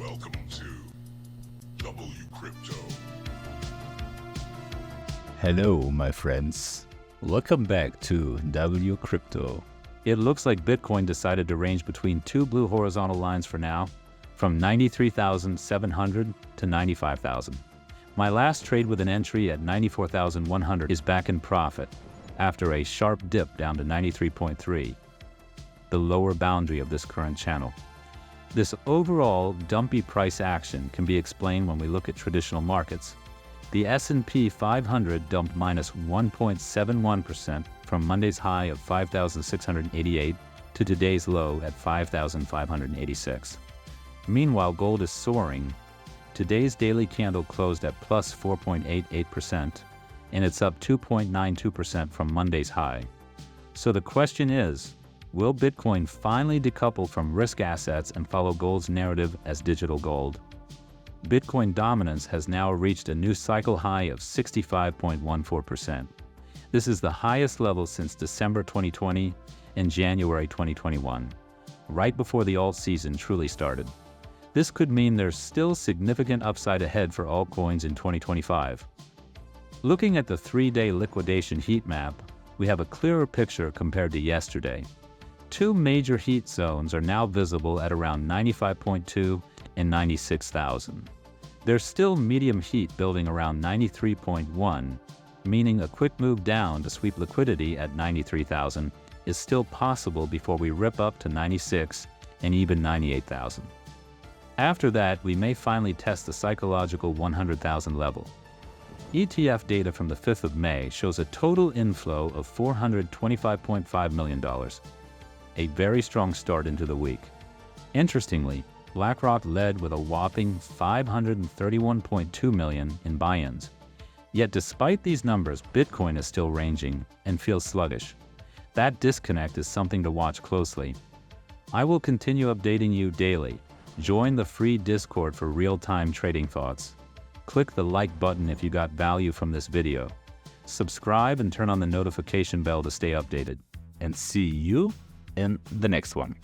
Welcome to WCrypto. Hello, my friends. Welcome back to WCrypto. It looks like Bitcoin decided to range between two blue horizontal lines for now, from 93,700 to 95,000. My last trade with an entry at 94,100 is back in profit after a sharp dip down to 93.3, the lower boundary of this current channel. This overall dumpy price action can be explained when we look at traditional markets. The S&P 500 dumped minus 1.71% from Monday's high of 5,688 to today's low at 5,586. Meanwhile, gold is soaring. Today's daily candle closed at plus 4.88%, and it's up 2.92% from Monday's high. So the question is, will Bitcoin finally decouple from risk assets and follow gold's narrative as digital gold? Bitcoin dominance has now reached a new cycle high of 65.14%. This is the highest level since December 2020 and January 2021, right before the alt season truly started. This could mean there's still significant upside ahead for altcoins in 2025. Looking at the 3-day liquidation heat map, we have a clearer picture compared to yesterday. Two major heat zones are now visible at around 95.2 and 96,000. There's still medium heat building around 93.1, meaning a quick move down to sweep liquidity at 93,000 is still possible before we rip up to 96 and even 98,000. After that, we may finally test the psychological 100,000 level. ETF data from the 5th of May shows a total inflow of $425.5 million. A very strong start into the week. Interestingly, BlackRock led with a whopping $531.2 million in buy-ins. Yet despite these numbers, Bitcoin is still ranging and feels sluggish. That disconnect is something to watch closely. I will continue updating you daily. Join the free Discord for real-time trading thoughts. Click the like button if you got value from this video. Subscribe and turn on the notification bell to stay updated. And see you in the next one.